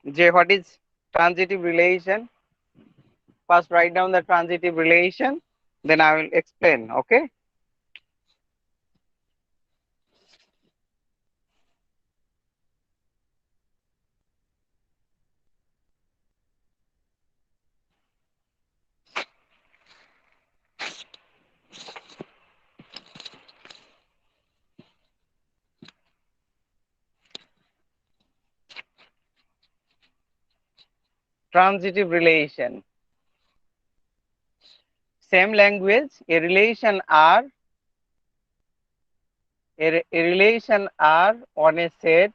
J, what is transitive relation? First write down the transitive relation, then I will explain, okay? Transitive relation. Same language, a relation R, a relation R on a set,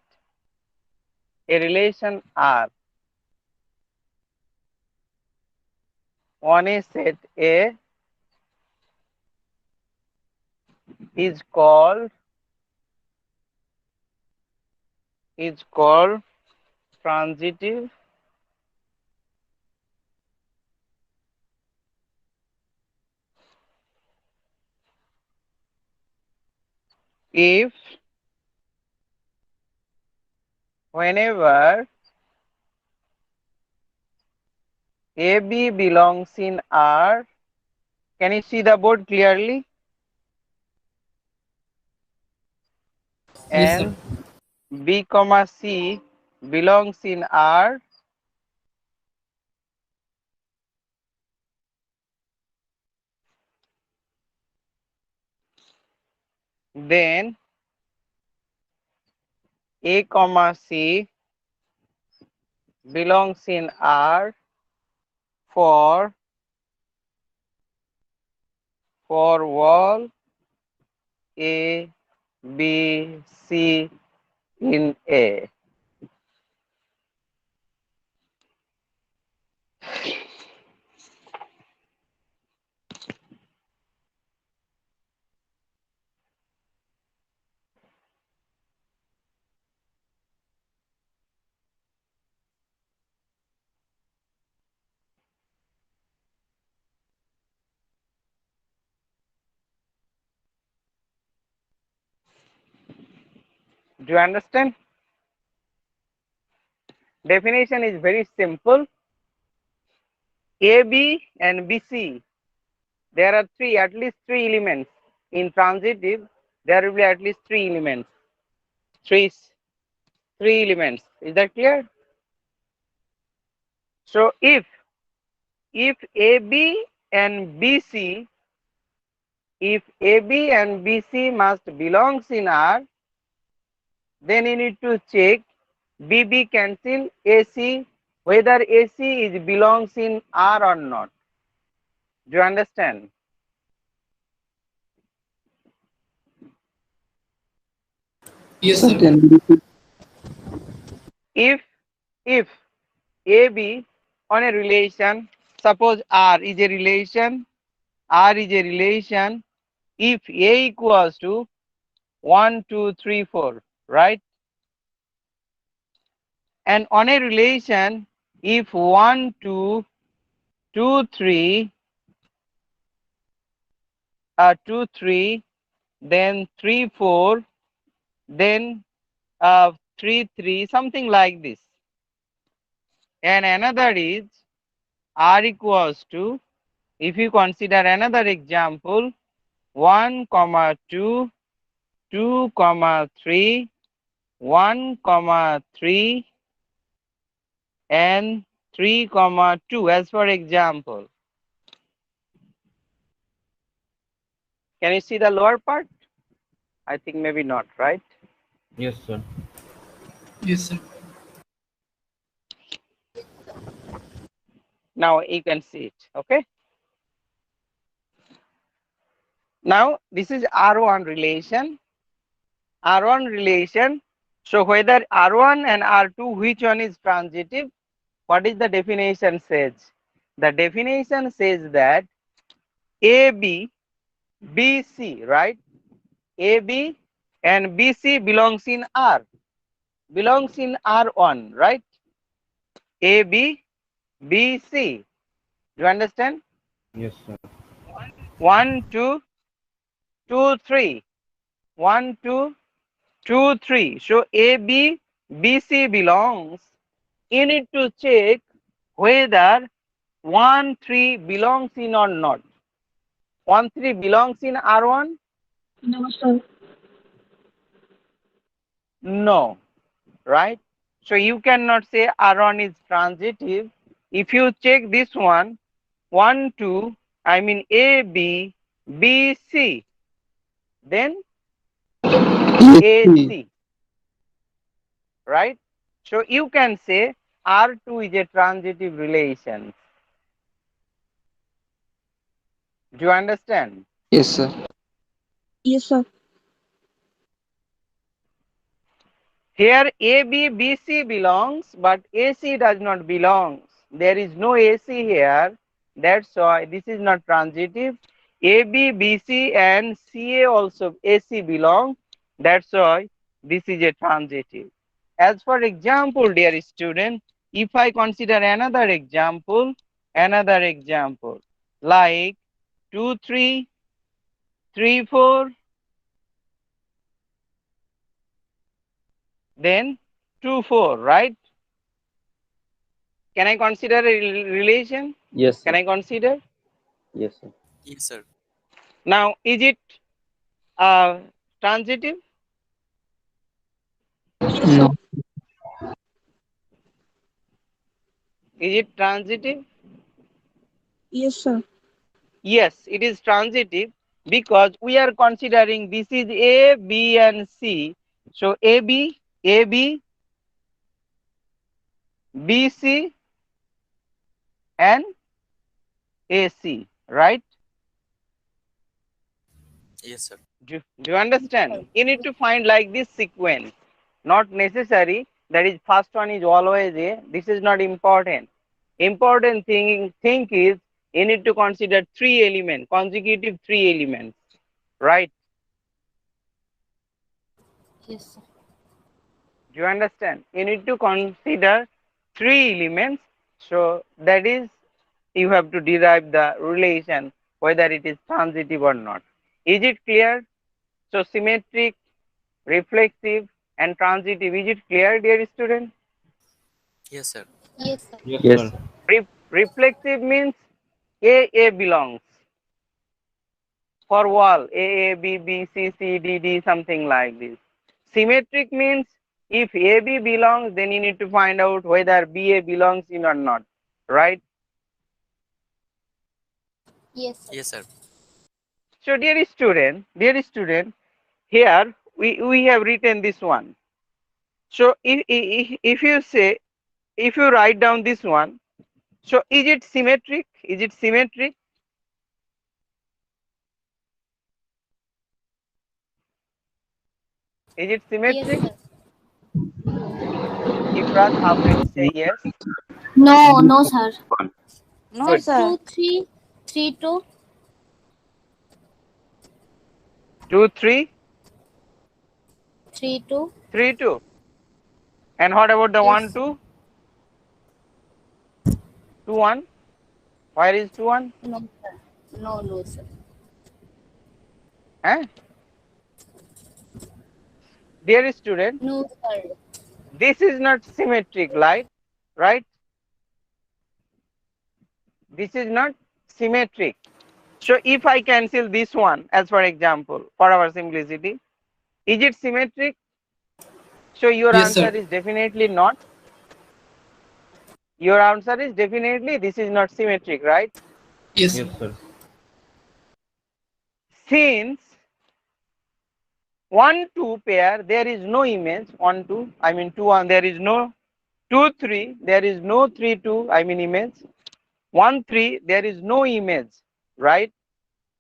a relation R on a set A is called transitive if whenever AB belongs in R. Can you see the board clearly? Yes, sir. And B comma C belongs in R, then A comma C belongs in R for wall A, B, C in A. Do you understand? Definition is very simple. AB and BC, there are at least three elements. In transitive, there will be at least three elements. Three elements. Is that clear? So if AB and BC, if AB and BC must belongs in R, then you need to check BB cancel AC, whether AC is belongs in R or not. Do you understand? Yes, Sir, sir. can you repeat? If AB on a relation, suppose R is a relation, if A equals to 1, 2, 3, 4, right? And on a relation, if 1, 2, 2, 3, 2, 3, then 3, 4, then 3, 3, something like this. And another is R equals to, if you consider another example, 1, comma 2, 2, comma 3, 1, comma 3, and 3, comma 2, as for example. Can you see the lower part? I think maybe not, right? Yes, sir. Yes, sir. Now you can see it, okay? Now this is R1 relation. R1 relation. So whether R1 and R2, which one is transitive? What is the definition says? The definition says that AB, BC, right? AB and BC belongs in R, belongs in R1, right? AB, BC. Do you understand? Yes, sir. 1, 2, 2, 3. 1, 2, 2, 3. So AB, BC belongs you need to check whether 1, 3 belongs in or not. 1, 3 belongs in R1? No, sir. No, right? So you cannot say R1 is transitive. If you check this one, 1, 2, I mean A, B, B, C, then A, C, right? So you can say R2 is a transitive relation. Do you understand? Yes, sir. Yes, sir. Here AB, BC belongs, but AC does not belong. There is no AC here. That's why this is not transitive. AB, BC and CA also AC belong. That's why this is a transitive. As for example, dear student, if I consider another example, like 2, 3, 3, 4, then 2, 4, right? Can I consider a relation? Yes, Can sir. I consider? Yes, sir. Yes, sir. Now, is it transitive? Yes, No. sir. Is it transitive? Yes, sir. Yes, it is transitive because we are considering this is A, B, and C. So AB, AB, BC, and AC, right? Yes, sir. Do you understand? You need to find like this sequence. Not necessary that is first one is always A. This is not important. Important thing is you need to consider three elements, consecutive three elements, right? Yes, sir. Do you understand? You need to consider three elements. So that is you have to derive the relation whether it is transitive or not. Is it clear? So symmetric, reflexive, and transitive. Is it clear, dear student? Yes, sir. Yes, sir. Yes, Yes, sir. sir. Reflexive means A belongs for wall A B B C C D D something like this. Symmetric means if AB belongs, then you need to find out whether BA belongs in or not, right? Yes, sir. Yes, sir. So dear student, here we have written this one. So if you say, if you write down this one, so is it symmetric? Is it symmetric? Is it Yes, symmetric? sir. Ifrat, how many say yes? No, no, sir. No, Good. sir. 2, 3, 3, 2, 2, 3, 3, 2. 3, 2. And what about the 1, Yes. 2? 2, 1. Where is 2, 1? No, sir. No, no, sir. Eh? Dear student, No, sir. this is not symmetric, right? This is not symmetric. So if I cancel this one, as for example, for our simplicity, is it symmetric? So your Yes, answer sir. is definitely not. Your answer is definitely this is not symmetric, right? Yes, Yes, sir. sir. Since 1, 2 pair, there is no image. 1, 2, I mean 2, 1, there is no 2, 3, there is no 3, 2, I mean image. 1, 3, there is no image, right?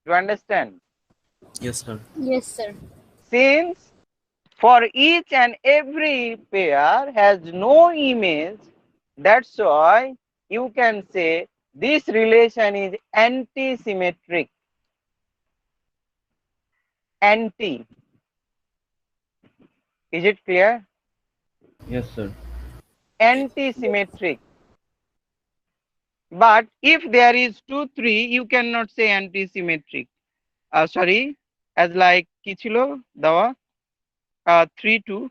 Do you understand? Yes, sir. Yes, sir. Since for each and every pair has no image, that's why you can say this relation is anti-symmetric. Anti. Is it clear? Yes, sir. Anti-symmetric. But if there is 2, 3, you cannot say anti-symmetric. Sorry, as like কি ছিল দেওয়া 3, 2.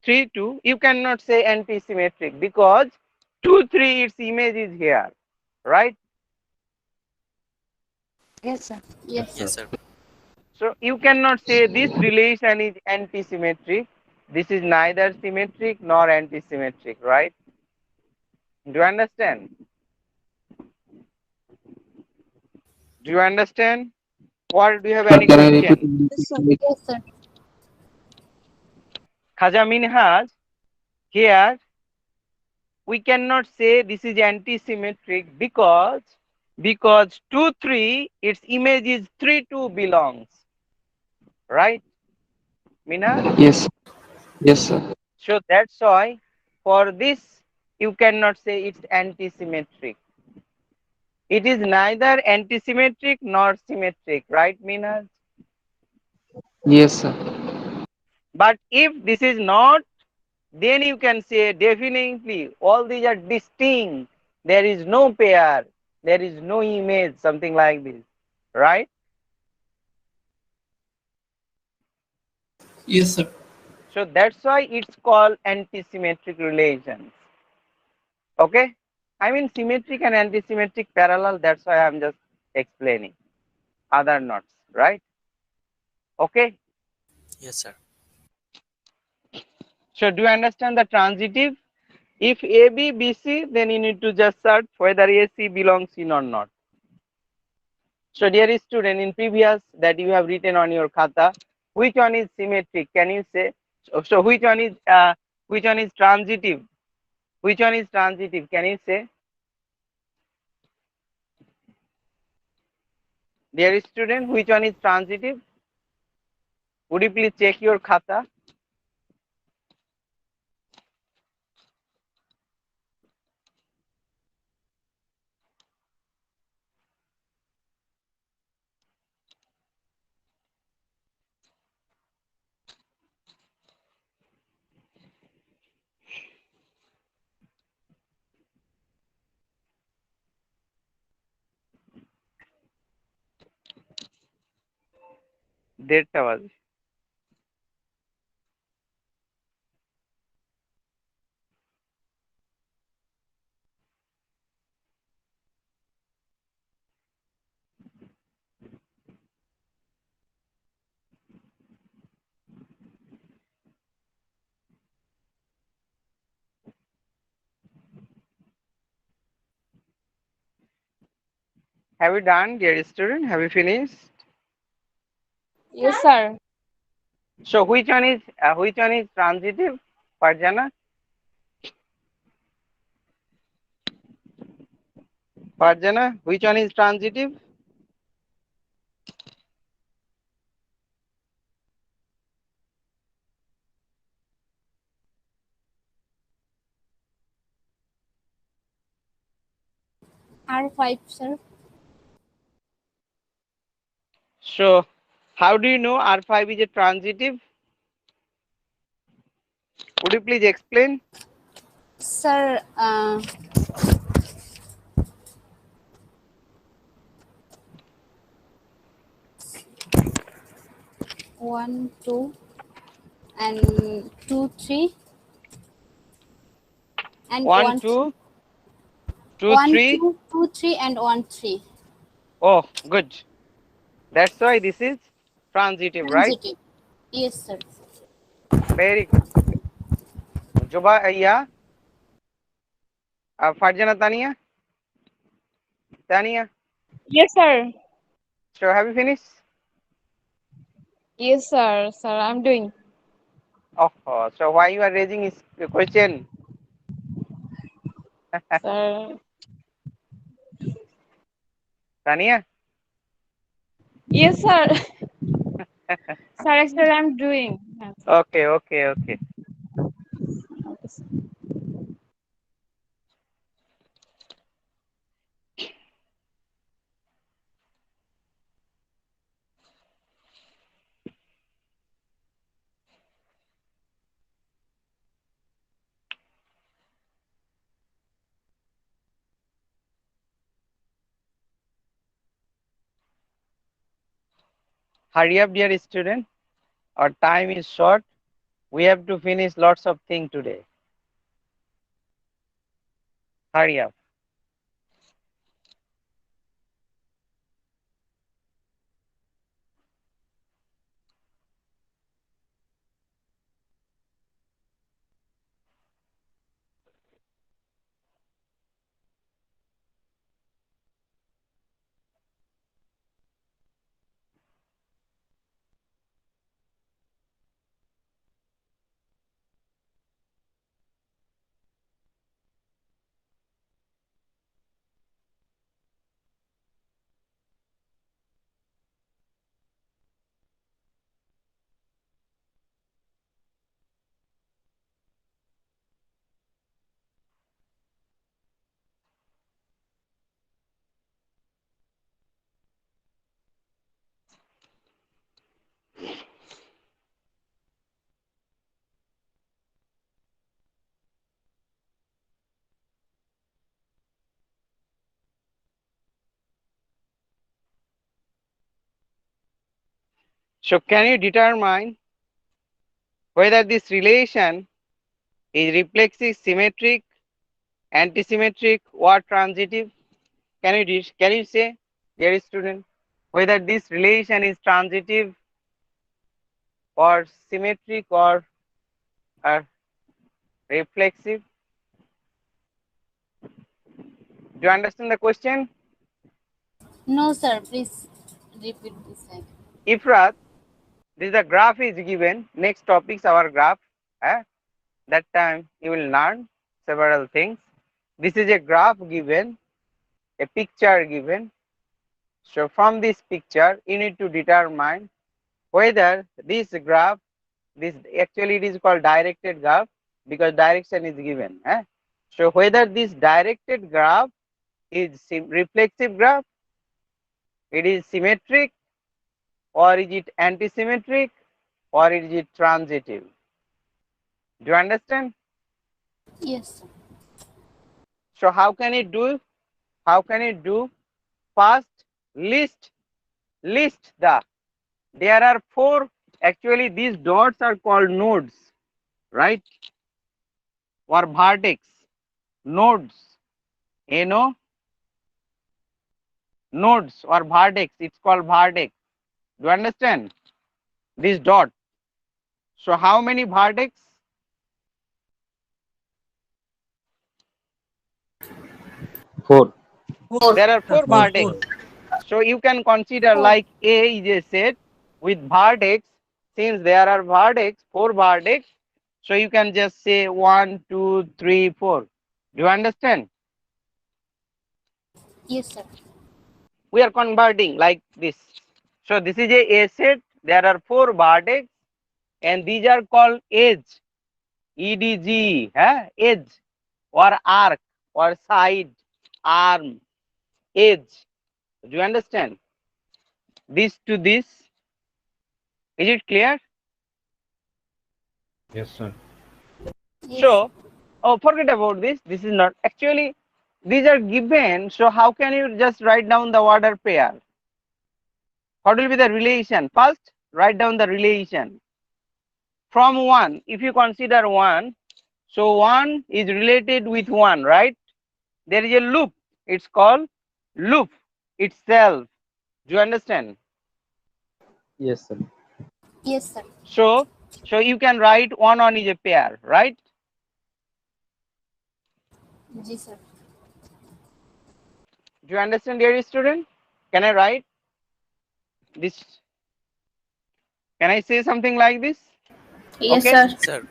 3, 2, you cannot say anti-symmetric because 2, 3, its image is here, right? Yes, sir. Yes, Yes, sir. sir. So you cannot say this relation is anti-symmetric. This is neither symmetric nor anti-symmetric, right? Do you understand? Do you understand? Or do you have any Can I repeat? question? Yes, sir. Yes, sir. Khaja Minhaj, here we cannot say this is anti-symmetric because 2, 3, its image is 3, 2 belongs, right? Minhaj? Yes. Yes, sir. So that's why for this you cannot say it's anti-symmetric. It is neither anti-symmetric nor symmetric, right, Minhaj? Yes, sir. But if this is not, then you can say definitely all these are distinct. There is no pair, there is no image, something like this, right? Yes, sir. So that's why it's called anti-symmetric relations. Okay? I mean symmetric and anti-symmetric parallel, that's why I'm just explaining. Other knots, right? Okay? Yes, sir. So do you understand the transitive? If AB, BC, then you need to just search whether AC belongs in or not. So dear student, in previous that you have written on your khata, which one is symmetric? Can you say? So which one is transitive? Which one is transitive? Can you say? Dear student, which one is transitive? Would you please check your khata? দেড়টা বাজে। Have you done, dear student? Have you finished? Yes, sir. So which one is transitive? Farjana? Farjana, which one is transitive? R5, sir. So how do you know R5 is a transitive? Would you please explain? Sir, 1, 2, and 2, 3, and 1, 1, 2, 2, 1, 3. 2, 2, 3, and 1, 3. Oh, good. That's why this is transitive, right? Transitive. Yes, sir. Very good. Juba, yeah. Farjana Tania? Tania? Yes, sir. So have you finished? Yes, sir. Sir, I'm doing. Oh, so why you are raising this question? Sir. Tania? Yes, sir. Sir, actually, I'm doing. Okay, okay, okay. Okay, sir. Hurry up, dear student. Our time is short. We have to finish lots of things today. Hurry up. So can you determine whether this relation is reflexive, symmetric, antisymmetric, or transitive? Can you say, dear student, whether this relation is transitive or symmetric or reflexive? Do you understand the question? No, sir. Please repeat this again. Ifrat, this the graph is given. Next topics our graph. That time you will learn several things. This is a graph given, a picture given. So from this picture, you need to determine whether this graph, this actually it is called directed graph because direction is given. So whether this directed graph is reflexive graph, it is symmetric, or is it antisymmetric, or is it transitive? Do you understand? Yes, sir. So how can it do? How can it do? First, list the. There are four. Actually, these dots are called nodes, right? Or vertex. Nodes. No. Nodes or vertex. It's called vertex. Do you understand? This dot. So how many vertex? 4. There are four 4. vertex. So you can consider like A is a set with vertex. Since there are vertex, four vertex, so you can just say 1, 2, 3, 4. Do you understand? Yes, sir. We are converting like this. So this is a set. There are four vertex, and these are called edge. EDG, edge, or arc, or side, arm, edge. Do you understand? This to this. Is it clear? Yes, sir. Yes, So, oh, forget about this. This is not actually, these are given. So, how can you just write down the order pair? What will be the relation? First, write down the relation from 1. If you consider 1, so 1 is related with 1, right? There is a loop. It's called loop itself. Do you understand? Yes, sir. yes, sir. So you can write 1 is a pair, right? Yes, sir. Do you understand, dear student? Can I write this? Can I say something like this? Yes, Okay. sir. Sir.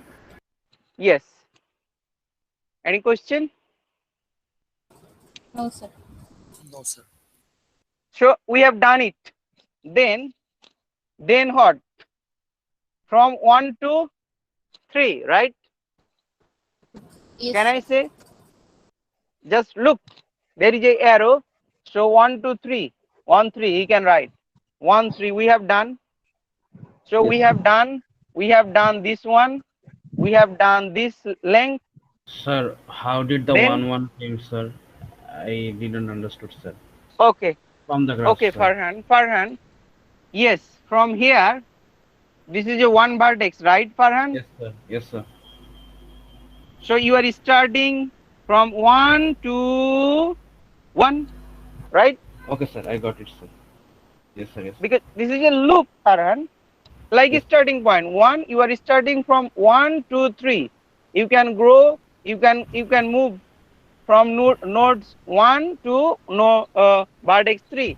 Yes. Any question? No, sir. No, sir. So we have done it. Then what? From 1 to 3, right? Yes, Can I sir. say? Just look. There is a arrow. So 1 to 3. 1, 3. He can write. 1, 3. We have done. So Yes, we sir. have done. We have done this one. We have done this length. Sir, how did the Then 1 came, sir? I didn't understood, sir. okay. From the graph, Okay, sir. Farhan. Yes. From here. This is a one vertex, right, Farhan? Yes, sir. Yes, sir. So you are starting from 1 to 1, right? Okay, sir. I got it, sir. Yes, sir. Yes. Because this is a loop, Farhan. Like Yes. starting point 1, you are starting from 1 to 3. You can grow, you can move from nodes 1 to vertex 3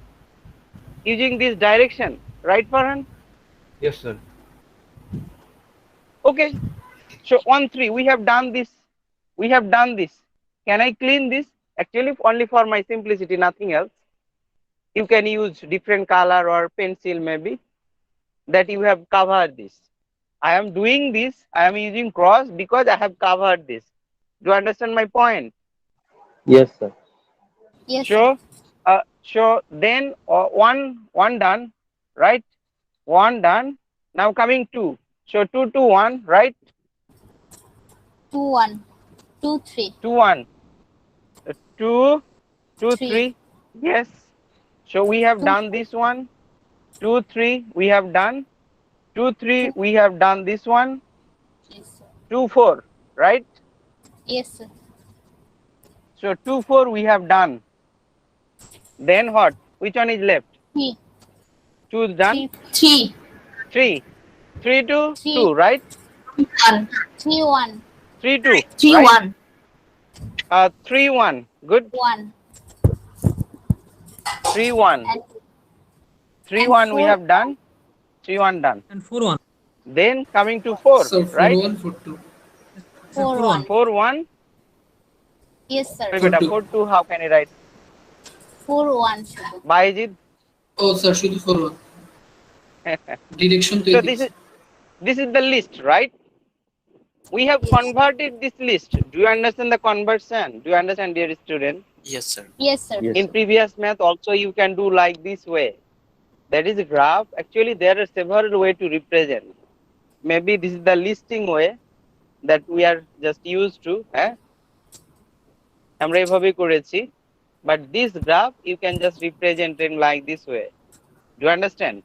using this direction, right, Farhan? Yes, sir. Okay. So 1 3 we have done this. We have done this. Can I clean this? Actually only for my simplicity, nothing else. You can use different color or pencil maybe, that you have covered this. I am doing this, I am using cross because I have covered this. Do you understand my point? Yes, sir. Yes, sir. So then one done, right? One done. Now coming 2. So 2 to 1, right? 2 1 2 3 2 1. 2 2 3 3. Yes. So we have 2 done 4 this one. 2 3 we have done. 2 3 2. we have done this one. Yes, sir. 2 4, right? Yes, sir. So 2 4 we have done. Then what? Which one is left? 3 2 is done. 3 3. 3 to 3 2, right? 1 3 1 3 2, 3 right? 1 3 1. Good. 1 3 1. and 3 and 1 we 4 have done. 3 1 done. And 4-1. Then coming to 4, Sir, right? 4-1, 4-2. 4 1. 4 1. Yes, sir. Sorry, beta, 4-2. 4 2. How can I write? 4 1 শুধু। Baijid. Oh, sir, শুধু 4-1. Direction তো So এদিকে। this is the list, right? We have Yes. converted this list. Do you understand the conversion? Do you understand, dear student? Yes, sir. Yes, sir. Yes, In sir. previous math also you can do like this way. That is a graph. Actually there are several ways to represent. Maybe this is the listing way that we are just used to. আমরা এভাবেই করেছি. But this graph you can just represent in like this way. Do you understand?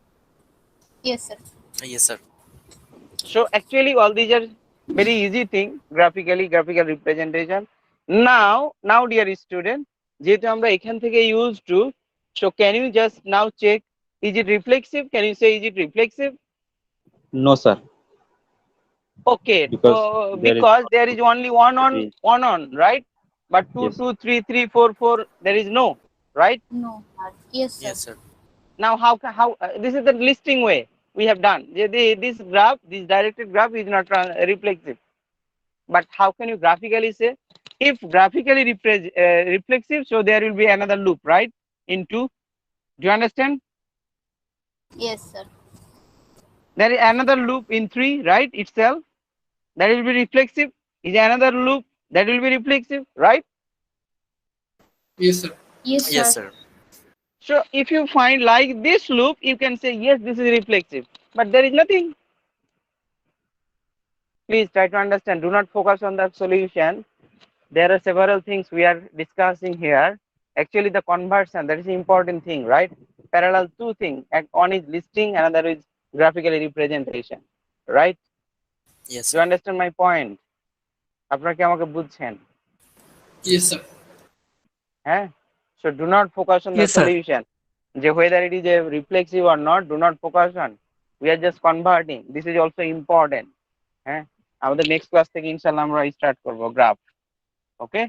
Yes, sir. Yes, sir. So actually all these are very easy thing, graphical representation. Now dear student, যেহেতু আমরা এখান থেকে used to, so can you just now check, is it reflexive? Can you say, is it reflexive? No, sir. Okay, Because there is only one on, right? But 2 Yes. 2 3 3 4 4 there is no, right? No. Yes, sir. Yes, sir. Now how this is the listing way we have done. This graph, this directed graph is not reflexive. But how can you graphically say? If graphically reflexive, so there will be another loop, right? In 2. Do you understand? Yes, sir. There is another loop in 3, right? Itself. That will be reflexive. Is another loop that will be reflexive, right? Yes, sir. Yes, sir. Yes, sir. So if you find like this loop, you can say, yes, this is reflexive. But there is nothing. Please try to understand. Do not focus on the solution. There are several things we are discussing here. Actually, the conversion, that is the important thing, right? Parallel 2 things. One is listing, another is graphical representation, right? Yes, Do sir. you understand my point? আপনারা কি আমাকে বুঝছেন? Yes, sir. হ্যাঁ? So do not focus on the Yes, sir. solution. যে whether it is a reflexive or not, do not focus on. We are just converting. This is also important. হ্যাঁ? আমাদের next class থেকে ইনশাআল্লাহ আমরা start করব graph. Okay?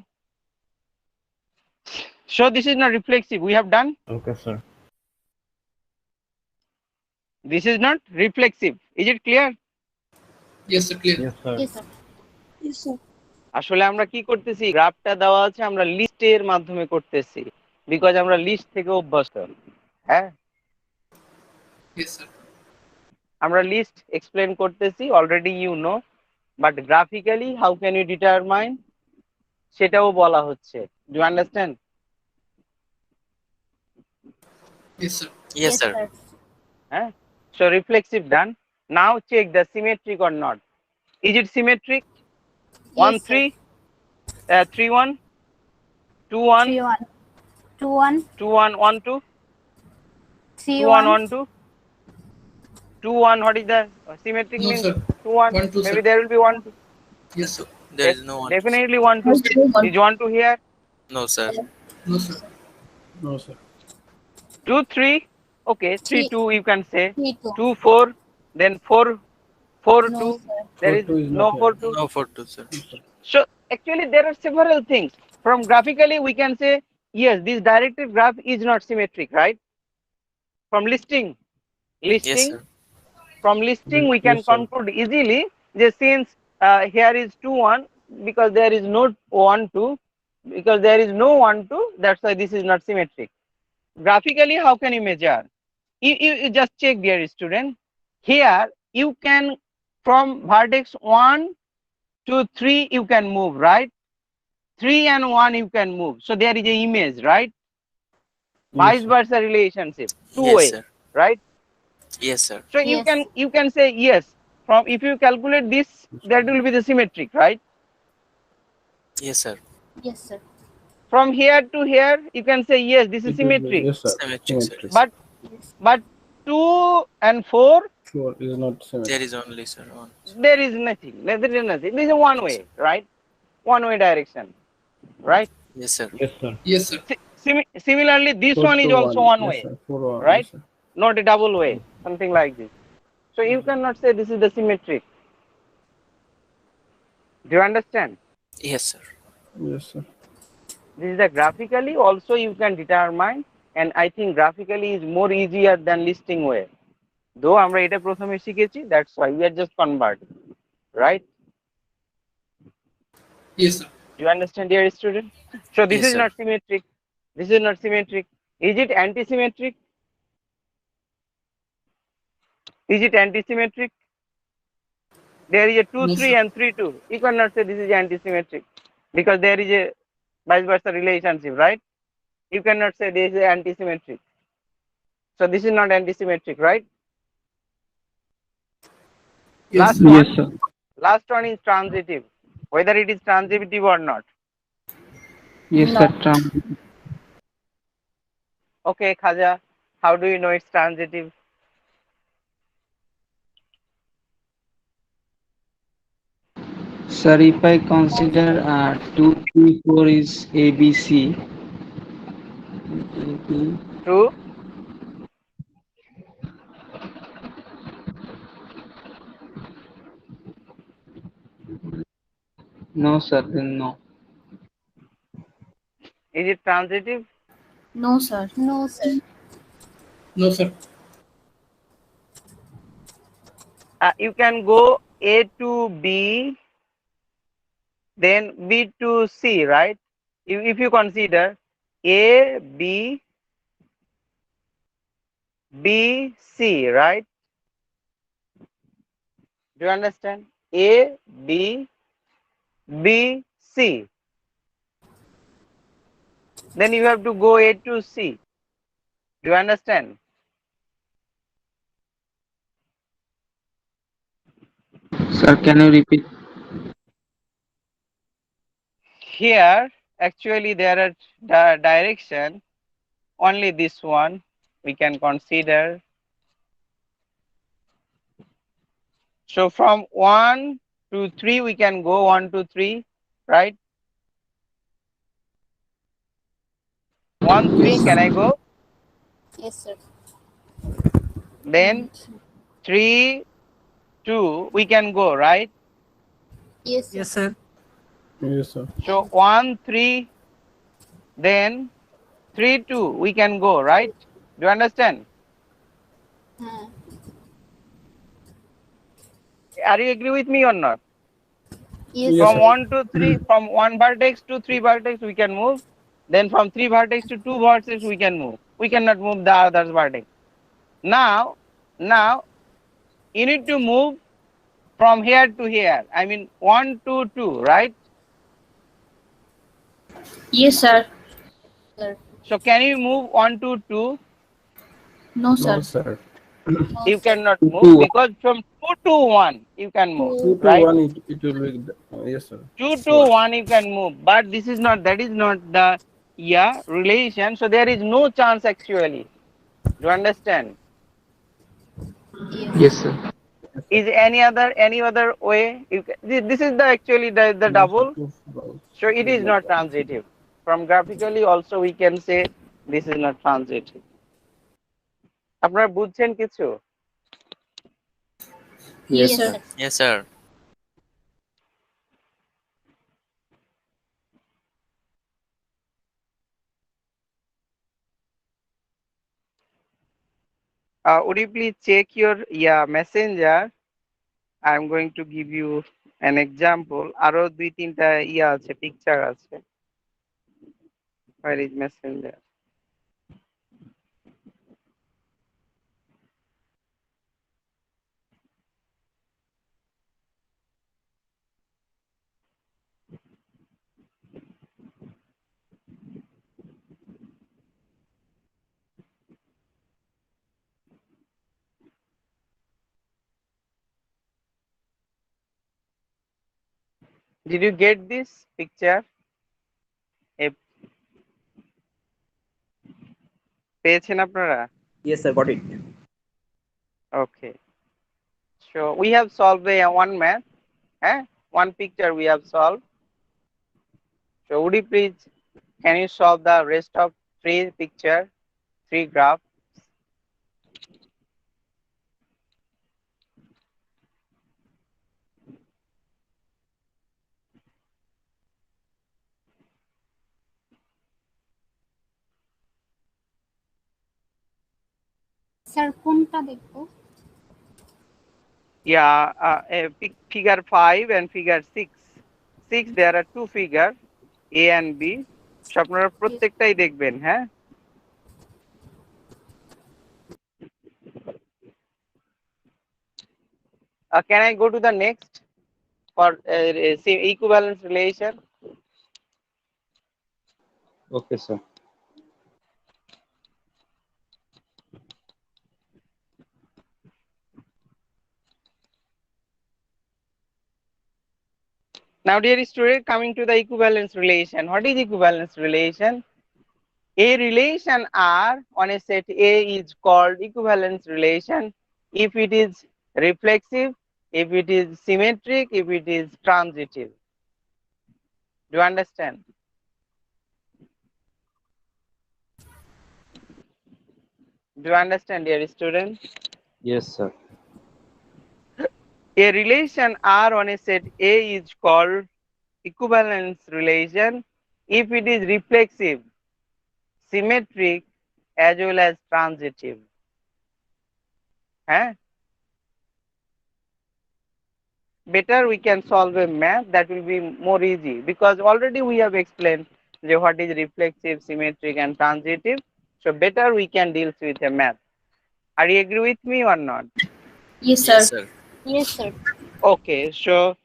So this is not reflexive. We have done. Okay, sir. This is not reflexive. Is it clear? Yes, sir, clear. Yes, sir. Yes, sir. Yes, sir. আসলে আমরা কি করতেছি, গ্রাফটা দেওয়া আছে আমরা লিস্টের মাধ্যমে করতেছি, বিকজ আমরা লিস্ট থেকে অভ্যস্ত। হ্যাঁ, Yes, sir. আমরা লিস্ট এক্সপ্লেন করতেছি, already you know, but graphically how can you determine সেটাও বলা হচ্ছে। Do you understand? Yes, sir. Yes, sir. হ্যাঁ, so reflexive done. Now check the symmetric or not. Is it symmetric? 1 Yes, sir. 3 3 1 2 1 3 1 2 1 2 1 1 2 3 2 1 1 1 2 2 1, what is the symmetric No, means? sir. 2 1. 1 2, Maybe sir. there will be 1 2. Yes, sir. There is no one. Definitely 1 2. Is 1 2 here? No, sir. No, sir. No, sir. 2 3. Okay, 3 Three. 2 you can say. 3 2. 2 4. Then 4 4 No, 2. sir. There is 4 2 is no not 4 here. 2. No for two, sir. So actually there are several things. From graphically we can say yes, this directed graph is not symmetric, right? From listing, Yes, sir. from listing we can Yes, sir. conclude easily that since here is 2 1 because there is no 1 2 because there is no 1 2, that's why this is not symmetric. Graphically how can you measure? You just check, dear student. Here you can from vertex 1 to 3 you can move, right? 3 and 1 you can move. So there is a image, right? Vice Yes, sir. versa relationship, two Yes, way, sir. right? Yes, sir. So Yes. you can say yes. From if you calculate this, that will be the symmetric, right? Yes, sir. Yes, sir. From here to here, you can say yes, this is It will be, symmetric. yes, sir. Symmetric, sir. Symmetric. But Yes. but 2 and 4, 4 is not symmetric. There is only, sir, one. there is nothing. There is nothing. This is one way, right? One way direction, right? Yes, sir. Yes, sir. Yes, sir. Similarly, this 4 one is to also 1. one Yes, way, sir. 4 1. right? Yes, sir. Not a double way, something like this. So you cannot say this is the symmetric. Do you understand? Yes, sir. Yes, sir. This is the graphically also you can determine, and I think graphically is more easier than listing way. Though আমরা এটা প্রথমে শিখেছি, that's why we are just converting, right? Yes, sir. Do you understand, dear student? So this Yes, is sir. not symmetric. This is not symmetric. Is it anti-symmetric? Is it anti-symmetric? There is a 2 No, 3 sir. and 3 2. You cannot say this is anti-symmetric because there is a vice versa relationship, right? You cannot say this is anti-symmetric. So this is not anti-symmetric, right? Yes, Last sir. one. Yes, sir. Last one is transitive. Whether it is transitive or not. Yes, No. sir. Okay, Khaja, how do you know it's transitive? Sir, if I consider 2, 3, 4 is ABC. True? No, sir, then no. Is it transitive? No, sir. No, sir. No, sir. You can go A to B, then B to C, right? If you consider A, B, B, C, right? Do you understand? A, B, B, C. Then you have to go A to C. Do you understand? Sir, can you repeat? Here, actually, there are direction. Only this one we can consider. So from 1 to 3, we can go 1 to 3, right? 1 3, can I go? Yes, sir. Then 3 2, we can go, right? Yes, sir. Yes, sir. Yes, sir. So 1 3, then 3 2, we can go, right? Do you understand? Hmm. Are you agree with me or not? Yes, Yes, From sir. 1 to 3, from 1 vertex to 3 vertex, we can move. Then from 3 vertex to 2 vertex, we can move. We cannot move the other vertex. Now, you need to move from here to here. I mean 1 to 2, right? Yes, sir. Sir. So can you move 1 to 2? No, sir. No, sir. No, You sir. cannot 2 move to 1. because from 2 to 1 you can move, 2 to right? 1, it will be. Yes, sir. 2 to 1 you can move, but this is not, that is not the relation. So there is no chance actually. Do you understand? Yes. Yes, sir. Is any other way? This is the actually the No, sir. double. Two vowels. So it is not transitive. From graphically also we can say this is not transitive. আপনারা বুঝছেন কিছু? Yes, Yes, sir. sir. Yes, sir. Would you please check your messenger? I'm going to give you an example. আরো দুই তিনটা আছে picture আছে. Where is messenger? Did you get this picture? পেয়েছেন আপনারা? Yes, sir. Got it. Okay. So we have solved the one math. One picture we have solved. So would you please can you solve the rest of three picture, three graph? Sir কোনটা দেখবো? Yeah, figure 5 and figure 6. There are two figures, A and B. So আপনারা প্রত্যেকটাই দেখবেন, হ্যাঁ? Can I go to the next for equivalence relation? Okay, sir. Now, dear student, coming to the equivalence relation. What is equivalence relation? A relation R on a set A is called equivalence relation if it is reflexive, if it is symmetric, if it is transitive. Do you understand? Do you understand, dear student? Yes, sir. A relation R on a set A is called equivalence relation if it is reflexive, symmetric, as well as transitive. Better we can solve a math, that will be more easy, because already we have explained what is reflexive, symmetric and transitive. So better we can deal with a math. Are you agree with me or not? Yes, sir. Yes, sir. Yes, sir. Okay, so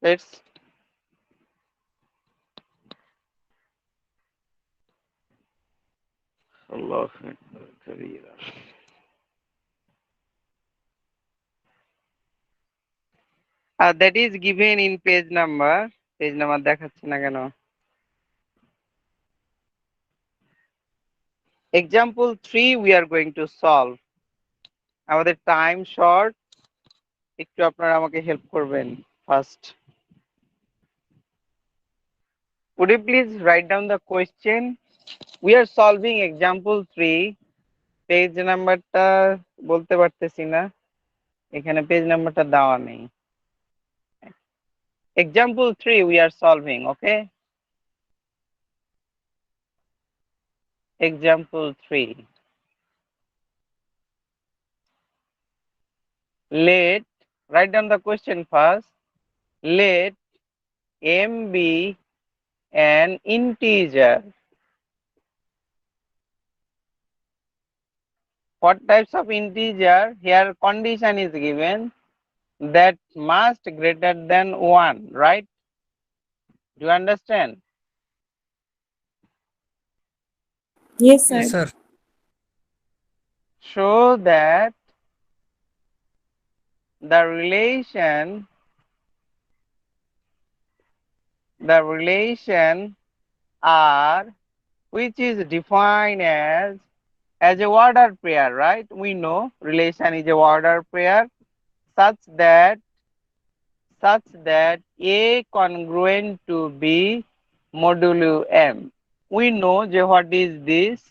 let's Allah. That is given in page number দেখাচ্ছে না কেন? Example 3 we are going to solve. আমাদের time short, একটু আপনারা আমাকে help করবেন first. Would you please write down the question? We are solving example 3. Page নাম্বারটা বলতে পারতেছি না, এখানে পেজ নাম্বারটা দেওয়া নেই. Example 3 we are solving, okay? Example 3. Let, write down the question first. Let m be an integer. What types of integer? Here condition is given that must greater than 1, right? Do you understand? Yes, sir. Yes, sir. Show that the relation R, which is defined as as a order pair, right? We know relation is a order pair such that A congruent to B modulo M. We know what is this?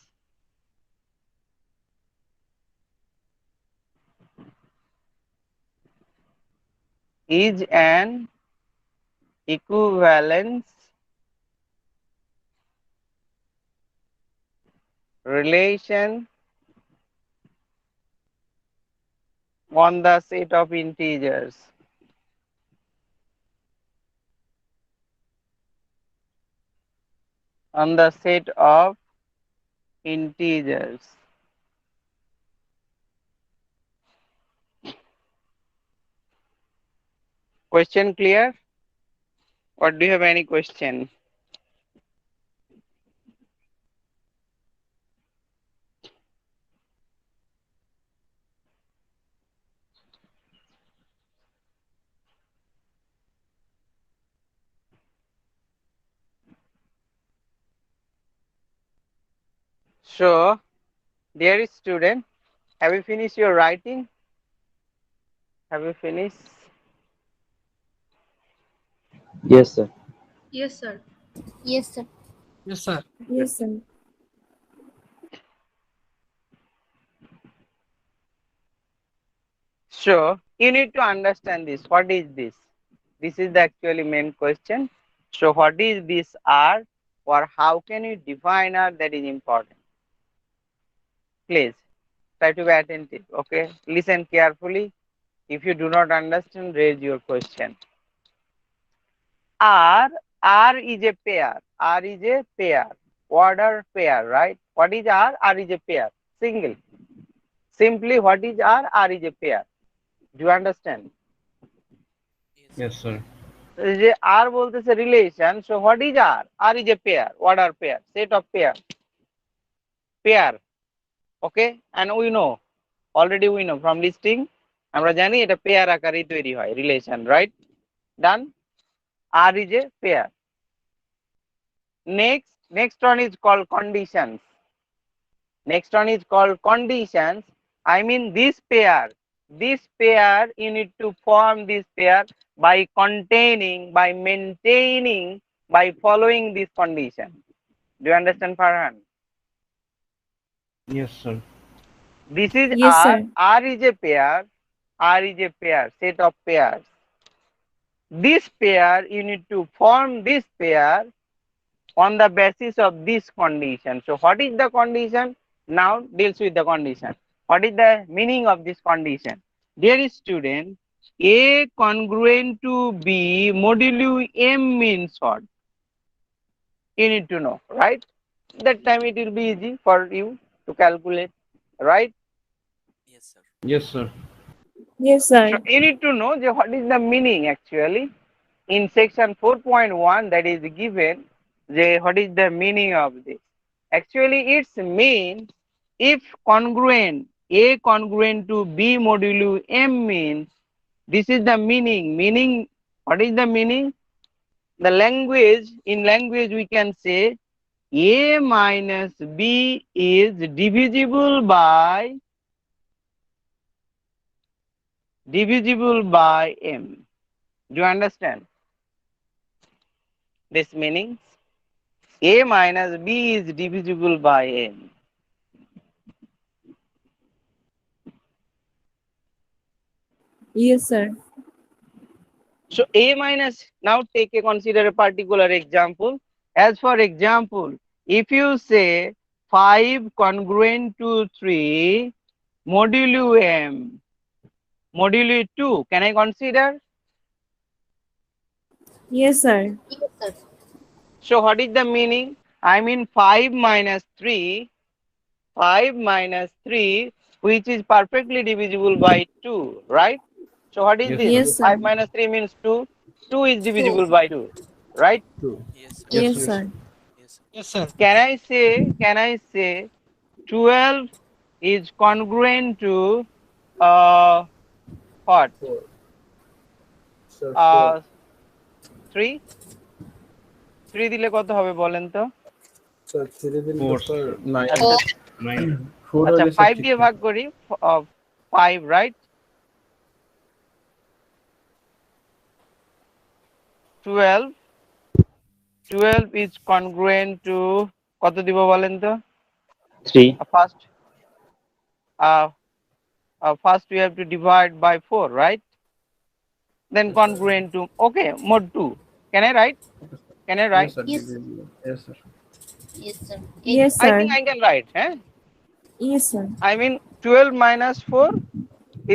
Is an equivalence relation on the set of integers. On the set of integers. Question clear? Or do you have any question? So, dear student, have you finished your writing? Have you finished? Yes, sir. Yes, sir. Yes, sir. Yes, sir. Yes, sir. So, you need to understand this. What is this? This is the actually main question. So, what is this R, or how can you define R? That is important. Please try to be attentive. Okay, listen carefully. If you do not understand, raise your question. R is a pair. R is a pair. Order pair, right? What is R? R is a pair. Single. Simply, what is R? R is a pair. Do you understand? Yes, sir. যে R বলতেছে relation, so what is R? R is a pair, order pair, set of pair, okay? And we know, already we know from listing, আমরা জানি এটা pair আকারে তৈরি হয় relation, right? Done? R is a pair. Next one is called conditions. Next one is called conditions. I mean this pair, you need to form this pair by containing, by maintaining, by following this condition. Do you understand, Farhan? Yes, sir. This is Yes, R. sir. R is a pair. R is a pair, set of pairs. This pair, you need to form this pair on the basis of this condition. So what is the condition? Now deals with the condition. What is the meaning of this condition? Dear student, A congruent to B modulo M means what? You need to know, right? That time it will be easy for you to calculate, right? Yes, sir. Yes, sir. Yes, sir. So you need to know what is the meaning actually. In section 4.1 that is given, what is the meaning of this? Actually, it's means if congruent, A congruent to B modulo M means, this is the meaning. Meaning, what is the meaning? The language, in language we can say A minus B is divisible by M. Do you understand this meaning? A minus B is divisible by M. Yes, sir. So A minus, now consider a particular example. As for example, if you say 5 congruent to 3 modulo M modulo 2, can I consider? Yes, sir. Yes, sir. So what is the meaning? I mean 5 minus 3, which is perfectly divisible by 2, right? So what is Yes, this? Yes, sir. 5 minus 3 means 2. 2 is divisible by 2, right? True. Yes, sir. Yes, yes. sir. Yes, sir. Yes, sir. Can I say 12 is congruent to what? Sir, 3? 3 দিলে কত হবে বলেন তো? sir, 3 দিন 4, sir, 9. Oh. 9. 4 আচ্ছা হলে 5 দিয়ে ভাগ করি 5 right 12 is congruent to কত দিব বলেন তো 3. first first we have to divide by 4 right then congruent to okay mod 2 can I write Yes, sir. Yes. Yes, sir. Yes, sir. Yes, I sir. think I can write Yes, sir. I mean 12 minus 4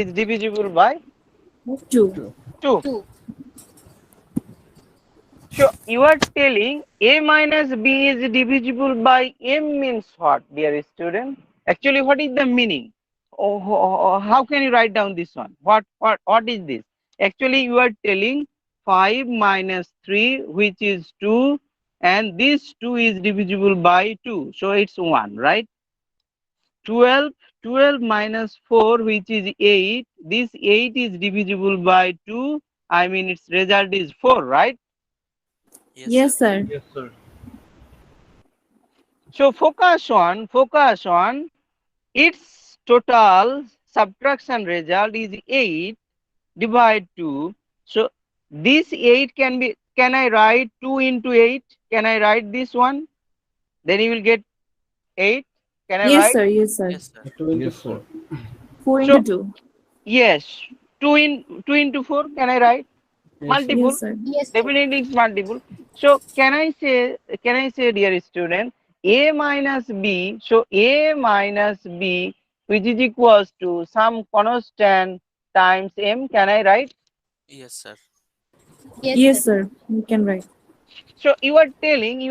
is divisible by 2. 2 2. so you are telling a minus b is divisible by m means what dear student actually what is the meaning how can you write down this one what is this actually you are telling 5 minus 3 which is 2 and this 2 is divisible by 2 so it's 1 right 12 minus 4 which is 8 this 8 is divisible by 2 I mean its result is 4 right Yes, sir. Yes, sir. so focus on its total subtraction result is 8 divide 2 so this 8 can I write 2 into 8 can I write this one then you will get 8 can I Yes, write sir. Yes, sir. Yes, sir. 2 into Yes, 4. 4 So- into 2. yes 2 into 4 can I write multiple Yes, sir. Yes, sir. definitely it's multiple so can I say dear student a minus b so a minus b which is equals to some constant times m can I write Yes, sir. Yes, sir. You can write. so you are telling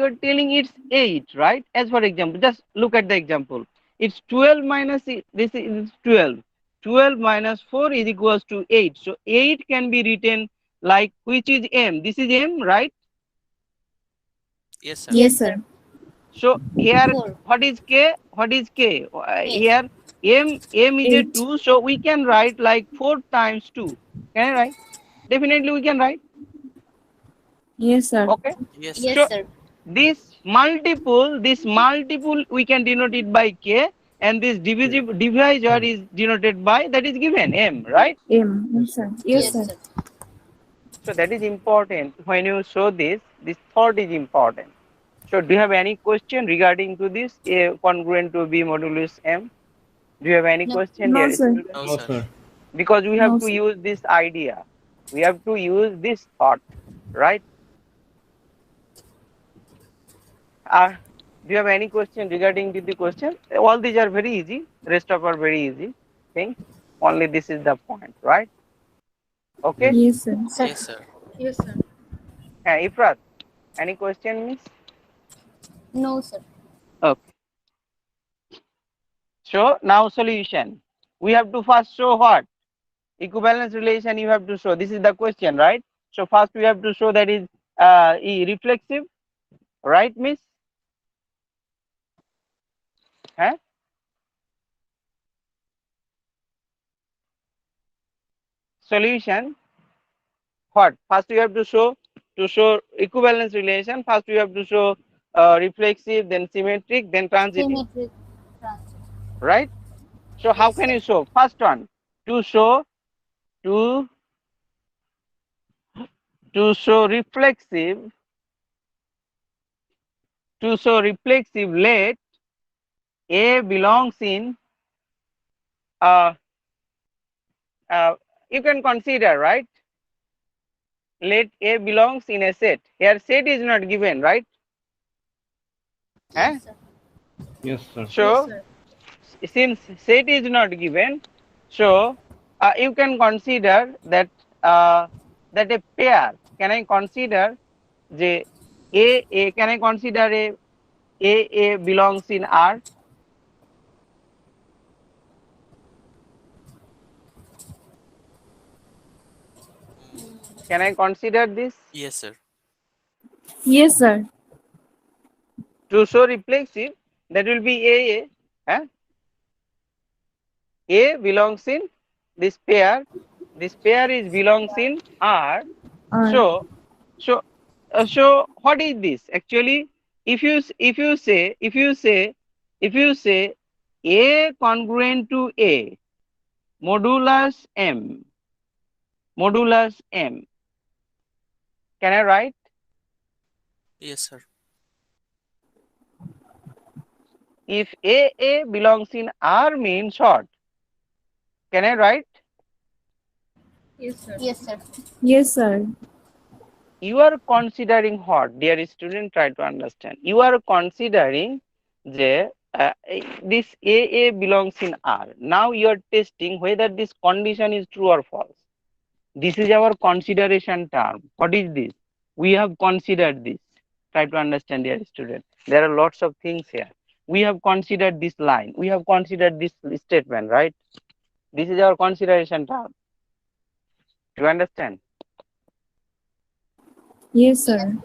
it's 8 right as for example just look at the example it's 12 minus this is 12 minus 4 is equals to 8 so 8 can be written like which is m this is m right Yes, sir. Yes, sir. so here 4. what is k here m is a Eight. 2 so we can write like 4 times 2 can I write definitely we can write Yes, sir. okay Yes, Yes, Sure. sir. this multiple we can denote it by k and this divisor is denoted by that is given m right M. Yes, sir. Yes, sir. so that is important when you show this thought is important so do you have any question regarding to this a congruent to b modulus m do you have any No. question No, here sir. student? No, No, sir. sir. because we have No, to sir. use this idea we have to use this thought right do you have any question regarding to the question all these are very easy rest of are very easy things only this is the point right okay Yes, sir. Yes, sir. Yes, sir. Ifrat any question miss No, sir. okay so now solution we have to first show what equivalence relation you have to show this is the question right so first we have to show that is reflexive right miss solution what first you have to show equivalence relation first you have to show reflexive then symmetric then transitive Symmetric transit. right so how Yes, can sir. you show first one to show to reflexive let a belongs in you can consider right let a belongs in a set here set is not given right Yes, sir. Yes, sir. so Yes, sir. since set is not given so you can consider that that a pair can I consider the a can I consider a belongs in R can I consider this Yes, sir. Yes, sir. to show reflexive that will be a belongs in this pair is belongs in R R. so what is this actually if you say A congruent to A, modulus M, modulus M. Can I write? Yes, sir. If AA belongs in R means what? Can I write? Yes, sir. Yes, sir. You are considering what? Dear student, try to understand. You are considering that this AA belongs in R. Now you are testing whether this condition is true or false. This is our consideration term. What is this? We have considered this. Try to understand, dear student. There are lots of things here. We have considered this line. We have considered this statement, right? This is our consideration term. Do you understand? Yes, sir.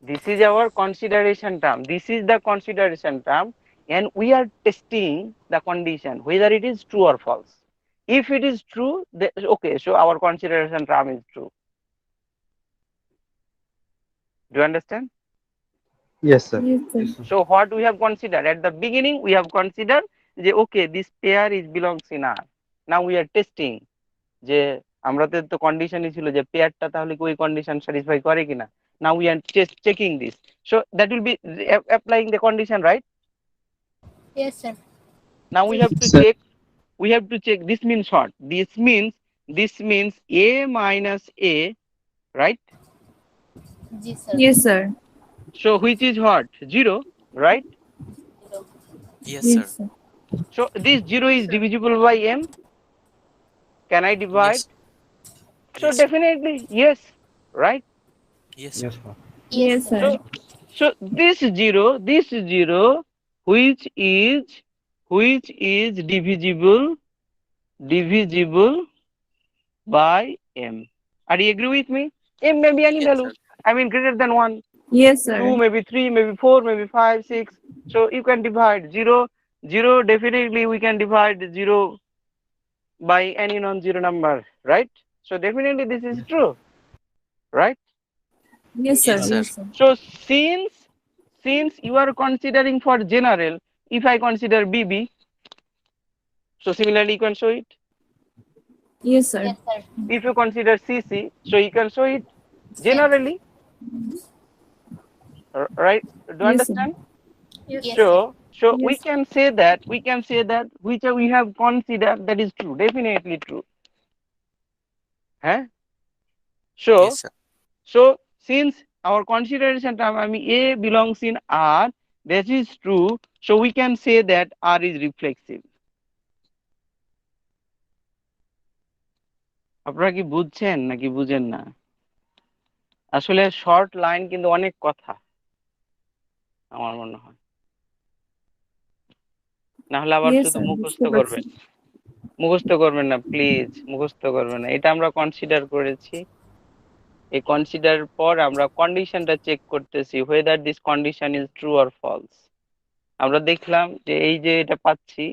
This is our consideration term. This is the consideration term, and we are testing the condition whether it is true or false. If it is true, okay, so our consideration term is true. Do you understand? Yes, sir. Yes, sir. So what we have considered at the beginning, we have considered যে okay, this pair is belongs in R. Now we are testing যে আমাদের তো কন্ডিশনই ছিল যে পেয়ারটা তাহলে কি ওই কন্ডিশন স্যাটিসফাই করে কিনা. Now we are checking this. So that will be applying the condition, right? Yes, sir. Now we have to Sir. check. We have to check. This means what? This means A minus A, right? Yes, sir. Yes, sir. So which is what? 0, right? Yes, sir. Yes, sir. So this 0 is divisible by M. Can I divide? Yes. So Yes. definitely yes, right? Yes, sir. Yes, sir. Yes, sir. So this 0, which is divisible by M. Are you agree with me? M may be any Yes, value. sir. I mean greater than 1, Yes, 2, sir. maybe 3, maybe 4, maybe 5, 6. So you can divide 0, definitely we can divide 0 by any non-zero number, right? So definitely this is true, right? Yes, sir. Yes, sir. Yes, sir. So since you are considering for general, if I consider BB, so similarly you can show it. Yes, sir. Yes, sir. If you consider CC, so you can show it generally, right? Do you Yes, understand? Yes, So Yes. we can say that which we have considered that is true, definitely true. Huh? Yes, sir. So since our consideration term, I mean A belongs in R, that is true. So we can say that R is reflexive. আপনারা কি বুঝছেন নাকি বুঝেন না? আসলে short line কিন্তু অনেক কথা আমার মনে হয়, না হলে আবার Yes, শুধু sir. মুখস্থ করবেন না প্লিজ, মুখস্থ করবেন না। এটা আমরা কনসিডার করেছি, এই কনসিডার পর আমরা কন্ডিশনটা চেক করতেছি whether this condition is true or false. আমরা দেখলাম যে এই যে এটা পাচ্ছি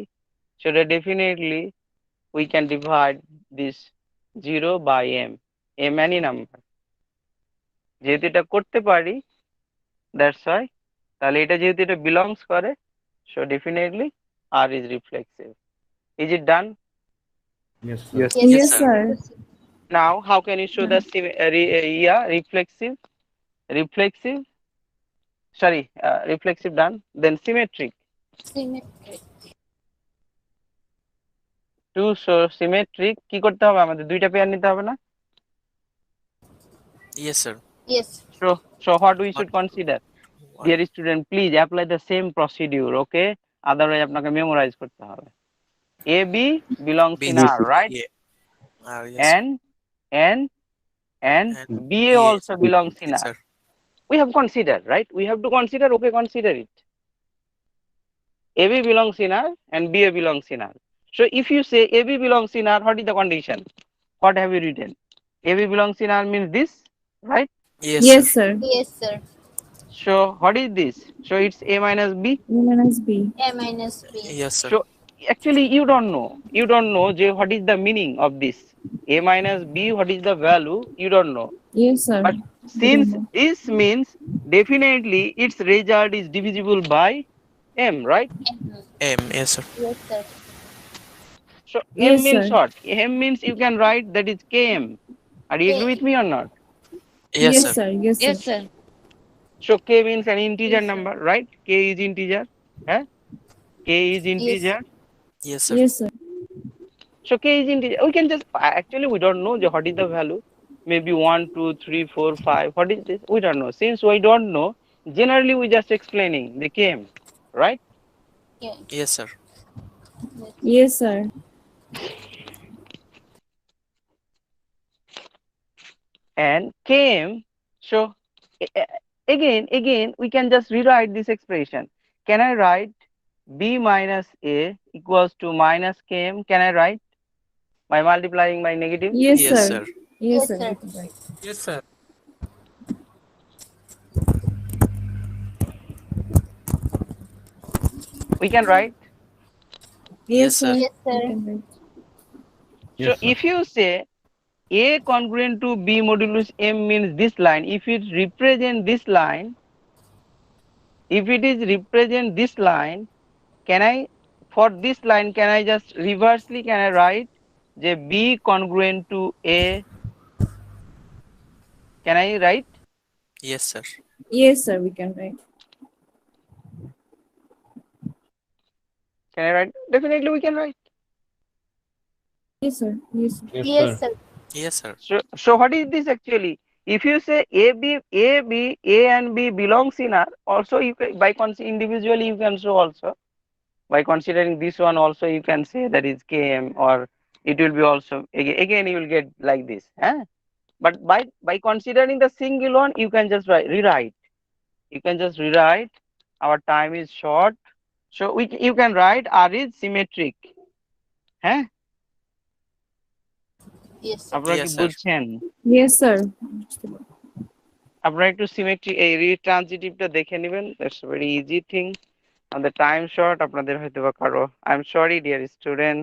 সেটা definitely we can divide this 0 by m any number. যেহেতু এটা করতে পারি, that's why, তাহলে এটা যেহেতু এটা belongs করে, so definitely R is reflexive. Is it done? Yes, sir. Yes. Yes, Yes, sir. sir. Now how can you show the reflexive done, then symmetric. Symmetric. To show symmetric কি করতে হবে আমাদের? দুইটা পেয়ার নিতে হবে না? Yes, sir. Yes. So what we should consider? Dear student, please apply the same procedure, okay? Otherwise আপনাকে memorize করতে হবে. AB belongs in R, right? Yeah. Yes. And BA also belongs in Yes, R. sir. We have considered, right? We have to consider, okay, consider it. AB belongs in R and BA belongs in R. So if you say AB belongs in R, what is the condition? What have you written? AB belongs in R means this, right? Yes, Yes, sir. sir. Yes, sir. So what is this? So it's A minus B. A minus B. A minus B. Yes, sir. So actually you don't know what is the meaning of this. A minus B, what is the value? You don't know. Yes, sir. But since this means definitely its result is divisible by M, right? M. Yes, sir. Yes, sir. So Yes, M means sir. what? M means you can write that is Km. Are you agree with me or not? Yes, Yes, sir. sir. Yes, Yes, sir. sir. So K means an integer Yes, sir. number, right? K is integer. Eh? K is integer. Yes, sir. Yes, sir. So K is integer. We can just actually we don't know what is the value. Maybe 1, 2, 3, 4, 5. What is this? We don't know. Since we don't know, generally we just explaining the Km, right? Yeah. Yes, sir. Yes, sir. And Km. So again we can just rewrite this expression. Can I write B minus A equals to minus Km? Can I write by multiplying by negative? Yes, Yes, sir. sir. Yes, Yes, sir. sir. Right. Yes, sir. We can write. Yes, sir. sir. Yes, We sir. can write. So Yes, sir. if you say A congruent to B modulus M means this line, if it represent this line, if it is represent this line, can I, for this line, can I just reversely can I write the B congruent to A? Can I write? Yes, sir. Yes, sir. We can write. Can I write? Definitely we can write. Yes, sir. Yes, sir. Yes, Yes, sir. sir. Yes, sir. So what is this actually? If you say A and B belongs in R, also you can, by individually you can show also. By considering this one also you can say that is Km, or it will be also again you will get like this. But by considering the single one you can just rewrite. You can just rewrite. Our time is short, so you can write R is symmetric. হ্যাঁ Yes, sir. আপনারা কি Yes, sir. বুঝছেন? Yes, sir. আপনারা একটু symmetry এই রিট্রানজিটিভটা দেখে নেবেন। That's very easy thing. আমাদের টাইম শর্ট, আপনাদের হয়তো বা কারো, I am sorry dear student,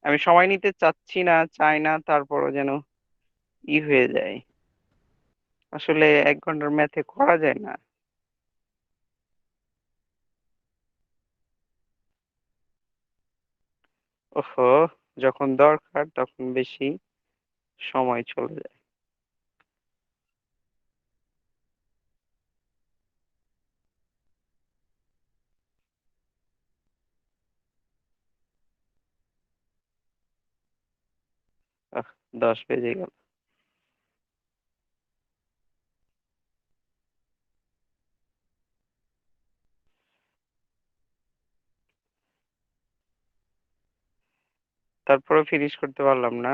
আমি সময় নিতে চাচ্ছি না, চাই না, তারপরও যেন হয়ে যায়। আসলে 1 ঘন্টার ম্যাথে করা যায় না। ওহো, যখন দরকার তখন বেশি সময় চলে যায়। 10 বেজে গেল। তারপরে ফিনিশ করতে পারলাম না।